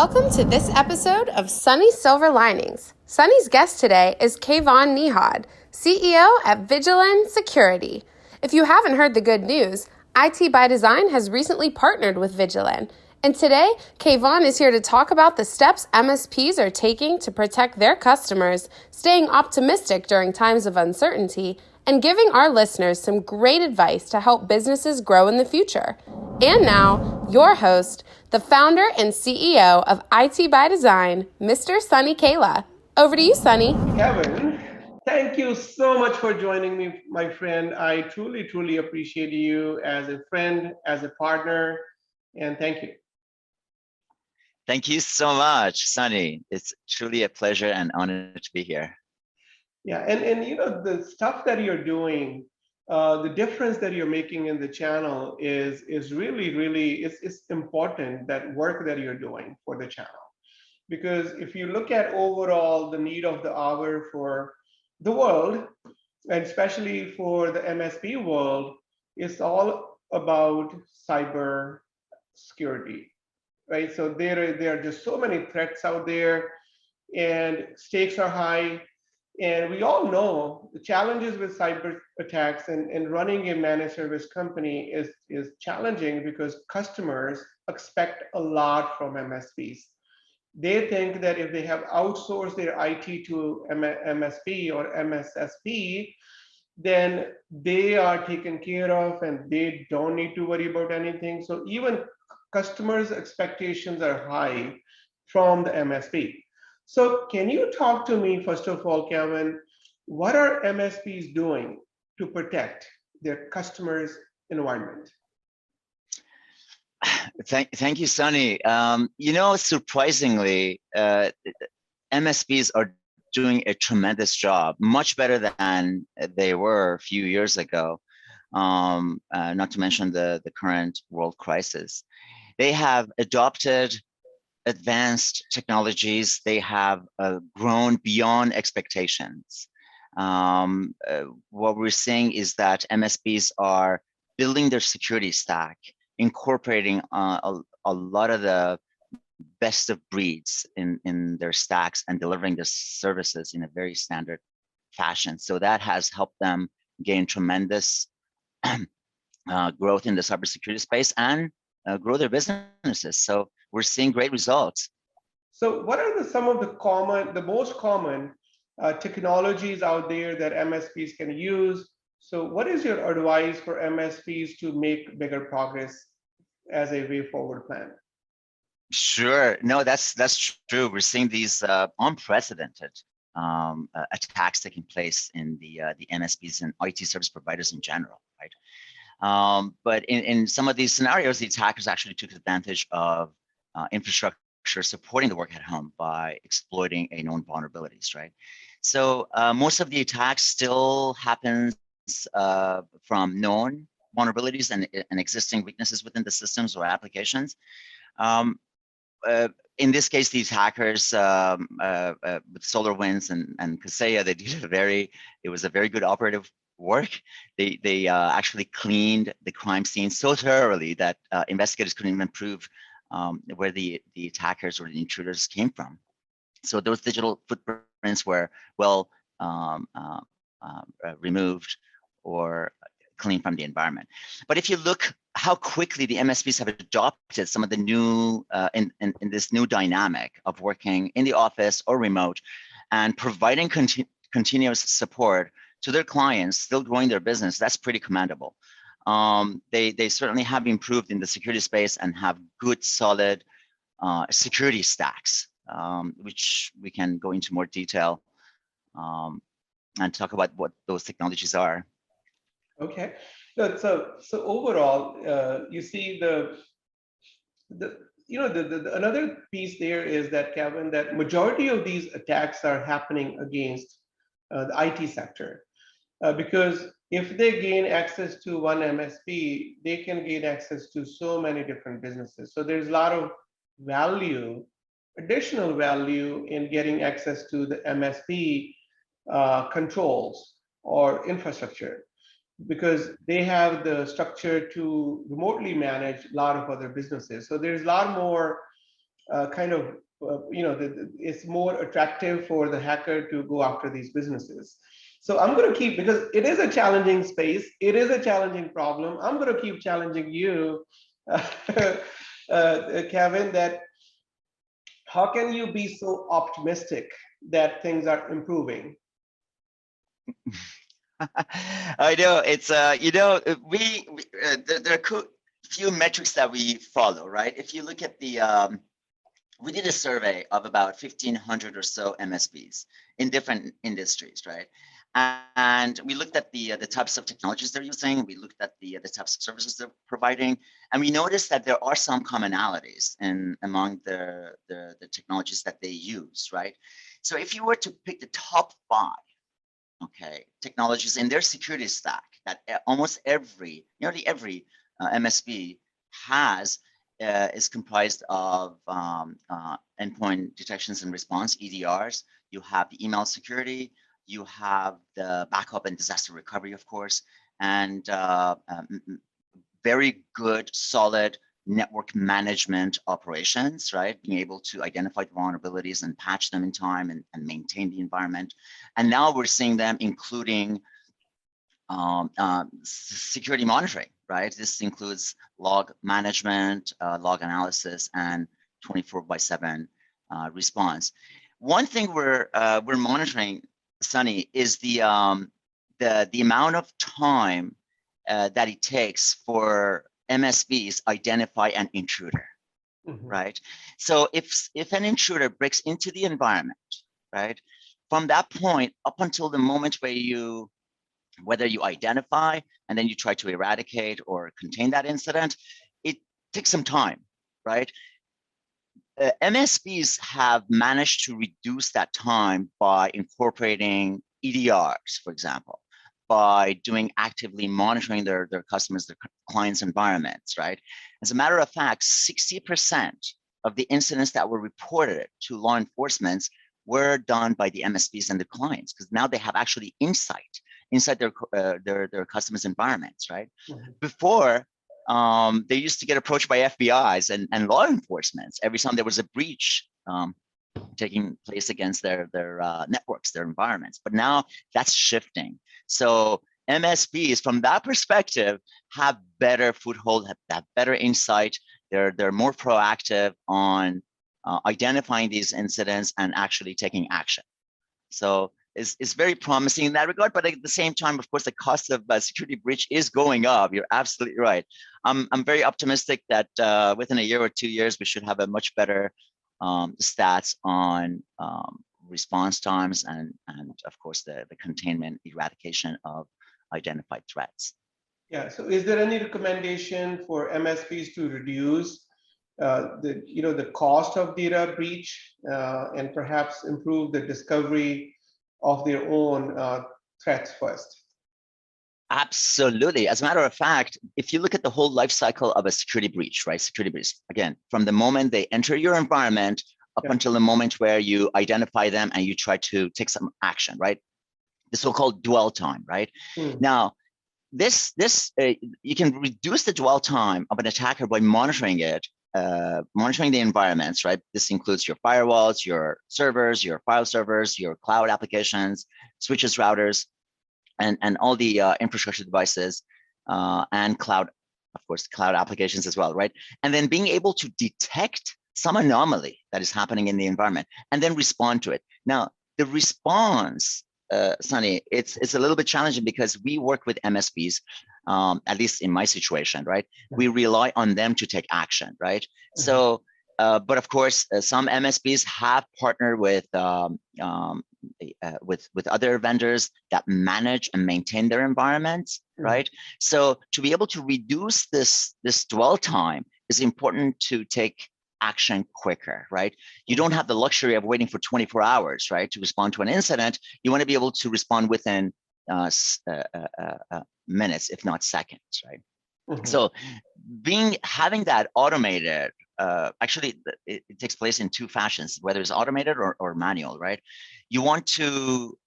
Welcome to this episode of Sunny Silver Linings. Sunny's guest today is Kayvon Nejad, CEO at Vijilan Security. If you haven't heard the good news, IT by Design has recently partnered with Vijilan. And today, Kayvon is here to talk about the steps MSPs are taking to protect their customers, staying optimistic during times of uncertainty, and giving our listeners some great advice to help businesses grow in the future. And now, your host, the founder and CEO of IT by Design, Mr. Sunny Kayla. Over to you, Sunny. Kevin, thank you so much for joining me, my friend. I truly appreciate you as a friend, as a partner, and thank you. Thank you so much, Sunny. It's truly a pleasure and honor to be here. Yeah, and you know, the stuff that you're doing, the difference that you're making in the channel is really it's important, that work that you're doing for the channel. Because if you look at overall the need of the hour for the world, and especially for the MSP world, it's all about cyber security, right? So there are just so many threats out there, and stakes are high. And we all know the challenges with cyber attacks, and running a managed service company is challenging because customers expect a lot from MSPs. They think that if they have outsourced their IT to MSP or MSSP, then they are taken care of and they don't need to worry about anything. So even customers' expectations are high from the MSP. So can you talk to me, first of all, Kevin, what are MSPs doing to protect their customers' environment? Thank you, Sunny. Surprisingly, MSPs are doing a tremendous job, much better than they were a few years ago, not to mention the current world crisis. They have adopted advanced technologies. They have grown beyond expectations. What we're seeing is that MSPs are building their security stack, incorporating a lot of the best of breeds in their stacks and delivering the services in a very standard fashion. So that has helped them gain tremendous growth in the cybersecurity space and grow their businesses. So we're seeing great results. So what are some of the most common technologies out there that MSPs can use? So what is your advice for MSPs to make bigger progress as a way forward plan? Sure. No, that's true. We're seeing these unprecedented attacks taking place in the MSPs and IT service providers in general, right? But in some of these scenarios, the attackers actually took advantage of infrastructure supporting the work at home by exploiting a known vulnerabilities, right? So most of the attacks still happens from known vulnerabilities and existing weaknesses within the systems or applications. In this case, these hackers with SolarWinds and Kaseya, they did it was a very good operative work. They actually cleaned the crime scene so thoroughly that investigators couldn't even prove where the attackers or the intruders came from. So those digital footprints were well removed or cleaned from the environment. But if you look how quickly the MSPs have adopted some of the new in this new dynamic of working in the office or remote and providing continuous support to their clients, still growing their business, that's pretty commendable. They certainly have improved in the security space and have good, solid security stacks, which we can go into more detail and talk about what those technologies are. Okay, so overall, you see another piece there is that, Kevin, that majority of these attacks are happening against the IT sector, because if they gain access to one MSP, they can gain access to so many different businesses. So there's a lot of value, additional value in getting access to the MSP controls or infrastructure, because they have the structure to remotely manage a lot of other businesses. So there's a lot more kind of, it's more attractive for the hacker to go after these businesses. So I'm going to keep, because it is a challenging space, it is a challenging problem. I'm going to keep challenging you, Kevin, that how can you be so optimistic that things are improving? I know it's there are few metrics that we follow, right? If you look at the we did a survey of about 1,500 or so MSPs in different industries, right? And we looked at the types of technologies they're using. We looked at the types of services they're providing, and we noticed that there are some commonalities among the technologies that they use, right? So if you were to pick the top 5, okay, technologies in their security stack that nearly every MSP has, is comprised of endpoint detections and response, EDRs. You have the email security, you have the backup and disaster recovery, of course, and very good, solid network management operations, right? Being able to identify the vulnerabilities and patch them in time and maintain the environment. And now we're seeing them including security monitoring, right? This includes log management, log analysis, and 24/7 response. One thing we're monitoring, Sunny, is the amount of time that it takes for MSPs identify an intruder, right? So if an intruder breaks into the environment, right, from that point up until the moment whether you identify and then you try to eradicate or contain that incident, it takes some time, right? MSPs have managed to reduce that time by incorporating EDRs, for example, by doing actively monitoring their customers, their clients' environments, right? As a matter of fact, 60% of the incidents that were reported to law enforcement were done by the MSPs and the clients, because now they have actually insight inside their customers' environments, right? Before, they used to get approached by FBIs and law enforcement every time there was a breach taking place against their networks, their environments. But now that's shifting. So MSPs, from that perspective, have better foothold, have better insight. They're more proactive on identifying these incidents and actually taking action. So it's very promising in that regard. But at the same time, of course, the cost of security breach is going up. You're absolutely right. I'm very optimistic that within a year or 2 years, we should have a much better stats on response times and of course the containment, eradication of identified threats. Yeah. So is there any recommendation for MSPs to reduce the cost of data breach and perhaps improve the discovery of their own threats first? Absolutely. As a matter of fact, if you look at the whole life cycle of a security breach, right? Security breach, again, from the moment they enter your environment up until the moment where you identify them and you try to take some action, right? The so-called dwell time, right? Now, this you can reduce the dwell time of an attacker by monitoring it, monitoring the environments, right? This includes your firewalls, your servers, your file servers, your cloud applications, switches, routers, and all the infrastructure devices and cloud, of course, cloud applications as well, right? And then being able to detect some anomaly that is happening in the environment and then respond to it. Now, the response, Sunny, it's a little bit challenging because we work with MSPs, at least in my situation, right? We rely on them to take action, right? So, but of course, some MSPs have partnered with other vendors that manage and maintain their environments, right? So to be able to reduce this dwell time is important to take action quicker, right? You don't have the luxury of waiting for 24 hours, right, to respond to an incident. You want to be able to respond within minutes, if not seconds, right? So having that automated, actually it takes place in 2 fashions, whether it's automated or manual, right? You want to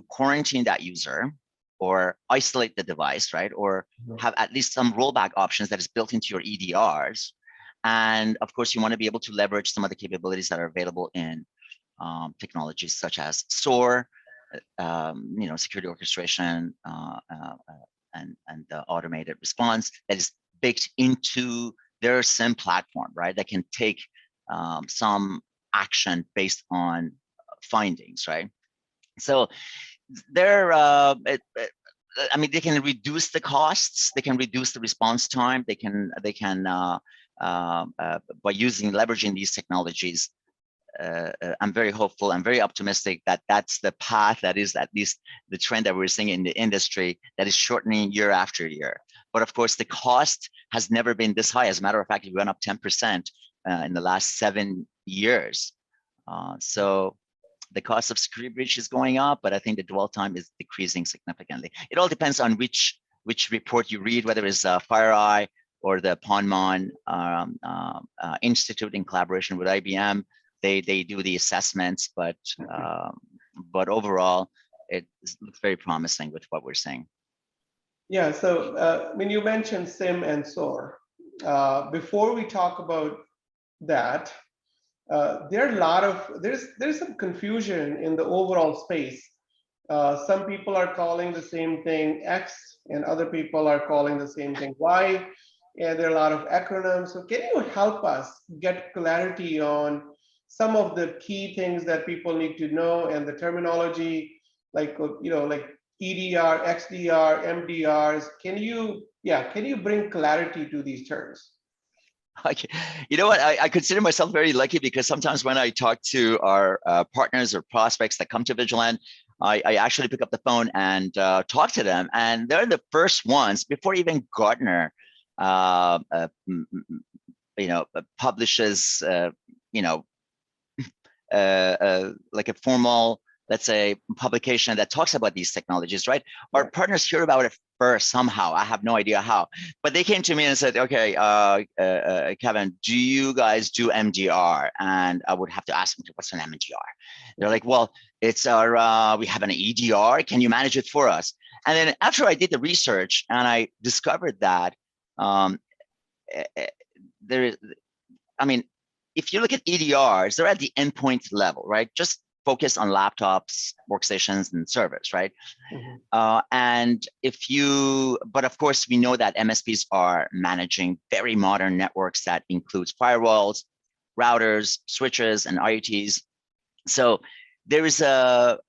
quarantine that user or isolate the device, right? Or have at least some rollback options that is built into your EDRs. And of course, you want to be able to leverage some of the capabilities that are available in technologies such as SOAR, security orchestration, and the automated response that is baked into their SIM platform, right? That can take some action based on findings, right? So they're, they can reduce the costs, they can reduce the response time, they can by leveraging these technologies. I'm very hopeful. I'm very optimistic that that's the path, that is at least the trend that we're seeing in the industry, that is shortening year after year. But of course, the cost has never been this high. As a matter of fact, it went up 10% in the last 7 years. So the cost of security breach is going up, but I think the dwell time is decreasing significantly. It all depends on which report you read, whether it's FireEye or the Ponman Institute in collaboration with IBM. They do the assessments, but overall, it looks very promising with what we're seeing. Yeah. So when you mentioned SIM and SOAR, before we talk about that, there are there's some confusion in the overall space. Some people are calling the same thing X, and other people are calling the same thing Y. And there are a lot of acronyms. So can you help us get clarity on some of the key things that people need to know and the terminology, like EDR, XDR, MDRs? Can you bring clarity to these terms? You know what? I consider myself very lucky, because sometimes when I talk to our partners or prospects that come to Vigilan, I actually pick up the phone and talk to them, and they're the first ones before even Gartner, publishes, like a formal, let's say, publication that talks about these technologies, right? Our partners hear about it first somehow. I have no idea how, but they came to me and said, okay, Kevin, do you guys do MDR? And I would have to ask them, what's an MDR? They're like, well, it's our, we have an EDR. Can you manage it for us? And then after I did the research and I discovered that if you look at EDRs, they're at the endpoint level, right? Just focus on laptops, workstations, and servers, right? But of course, we know that MSPs are managing very modern networks that includes firewalls, routers, switches, and IoTs. So there's a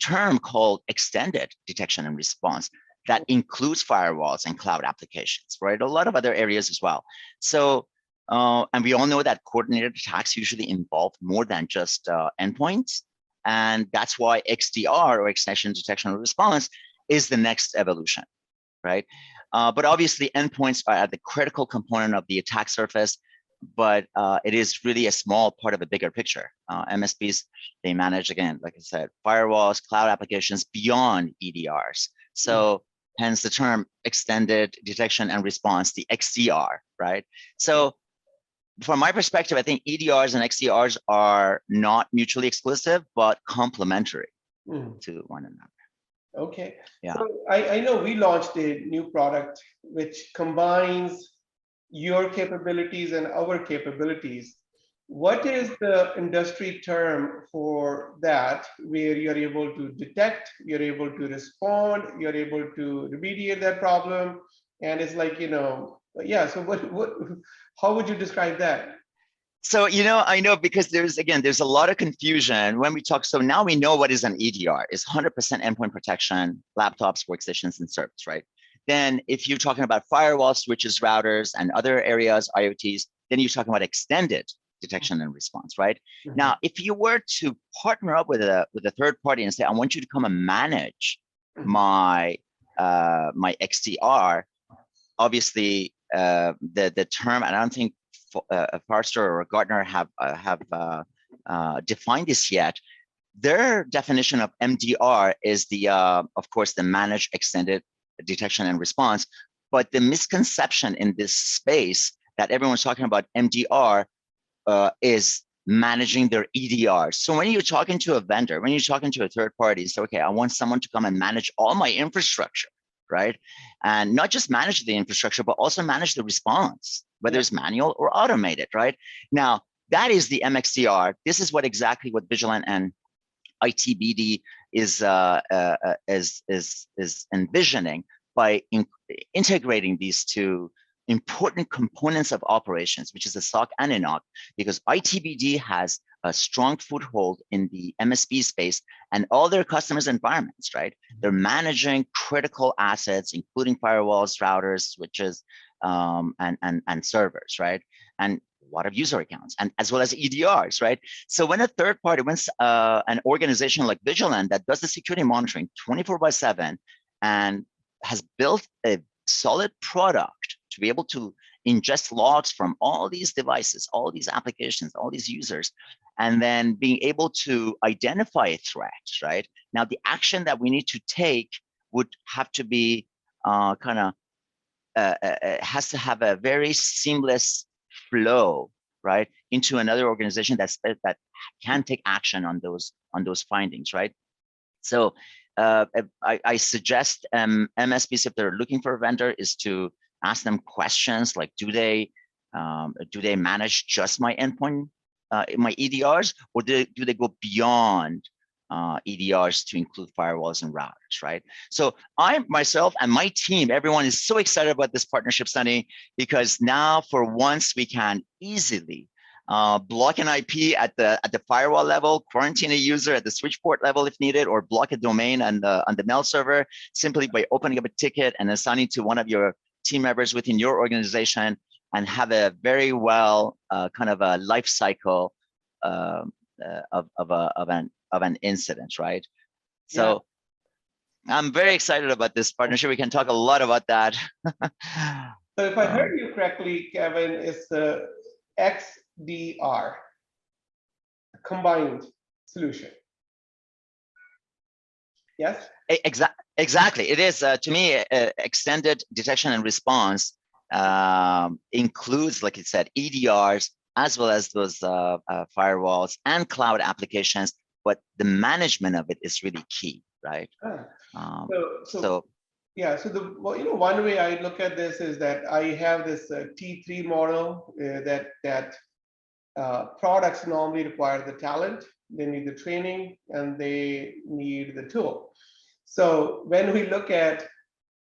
term called extended detection and response that includes firewalls and cloud applications, right? A lot of other areas as well. So, and we all know that coordinated attacks usually involve more than just endpoints. And that's why XDR, or extension detection and response, is the next evolution, right? But obviously, endpoints are at the critical component of the attack surface, but it is really a small part of a bigger picture. MSPs, they manage, again, like I said, firewalls, cloud applications beyond EDRs. So hence the term extended detection and response, the XDR, right? So from my perspective, I think EDRs and XDRs are not mutually exclusive, but complementary to one another. Okay. Yeah. So I know we launched a new product which combines your capabilities and our capabilities. What is the industry term for that, where you're able to detect, you're able to respond, you're able to remediate that problem? And it's like, so how would you describe that? So, I know, because there's a lot of confusion when we talk. So now we know what is an EDR. It's 100% endpoint protection, laptops, workstations, and servers, right? Then if you're talking about firewalls, switches, routers, and other areas, IoTs, then you're talking about extended detection and response, right? Now, if you were to partner up with a third party and say, I want you to come and manage my XDR, obviously the term, and I don't think Forrester or Gartner have defined this yet. Their definition of MDR is of course, the managed extended detection and response. But the misconception in this space that everyone's talking about MDR is managing their EDR. So when you're talking to a vendor, when you're talking to a third party, say, okay, I want someone to come and manage all my infrastructure, right? And not just manage the infrastructure, but also manage the response, whether it's manual or automated, right? Now, that is the MXDR. This is what exactly what Vigilant and ITBD is envisioning by integrating these two important components of operations, which is the SOC and a NOC, because ITBD has a strong foothold in the MSP space and all their customers' environments, right? They're managing critical assets, including firewalls, routers, switches, and servers, right? And a lot of user accounts, and as well as EDRs, right? So when a third party, when an organization like Vigilant that does the security monitoring 24/7 and has built a solid product to be able to ingest logs from all these devices, all these applications, all these users, and then being able to identify a threat, right? Now, the action that we need to take would have to be has to have a very seamless flow, right, into another organization that can take action on those findings, right? So I suggest MSPs, if they're looking for a vendor, is to ask them questions like, do they manage just my endpoint, my EDRs, or do they go beyond EDRs to include firewalls and routers, right? So I myself and my team, everyone is so excited about this partnership, Sunny, because now for once we can easily block an IP at the firewall level, quarantine a user at the switch port level if needed, or block a domain on the mail server simply by opening up a ticket and assigning to one of your team members within your organization, and have a very well kind of a life cycle of an incident, right? So yeah. I'm very excited about this partnership. We can talk a lot about that. So if I heard you correctly, Kevin, it's the XDR, a combined solution. Yes? Exactly. It is, to me, extended detection and response includes, like you said, EDRs, as well as those firewalls and cloud applications, but the management of it is really key, right? So one way I look at this is that I have this T3 model that products normally require the talent, they need the training, and they need the tool. So when we look at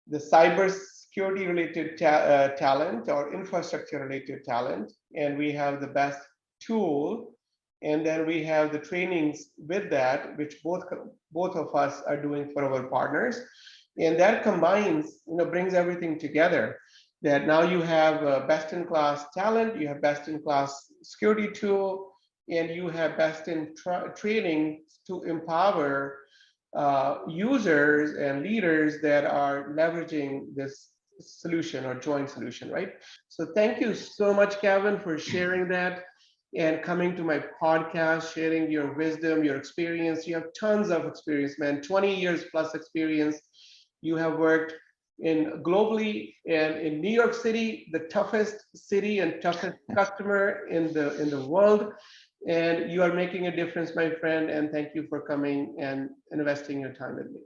the cybersecurity related talent or infrastructure related talent, and we have the best tool, and then we have the trainings with that, which both of us are doing for our partners, and that combines, brings everything together. That now you have best-in-class talent, you have best-in-class security tool, and you have best-in training to empower users and leaders that are leveraging this solution or joint solution, right? So thank you so much, Kevin, for sharing that and coming to my podcast, sharing your wisdom, your experience. You have tons of experience, man, 20 years plus experience. You have worked globally and in New York City, the toughest city and toughest customer in the world. And you are making a difference, my friend. And thank you for coming and investing your time with me.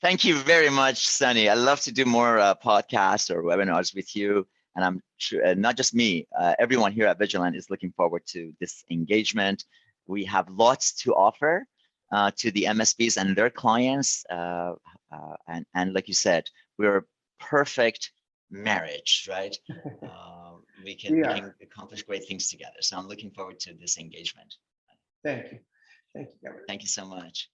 Thank you very much, Sunny. I love to do more podcasts or webinars with you. And I'm sure not just me, everyone here at Vigilant is looking forward to this engagement. We have lots to offer to the MSPs and their clients. And like you said, we're a perfect marriage, right? We can accomplish great things together. So I'm looking forward to this engagement. Thank you. Thank you, Kevin. Thank you so much.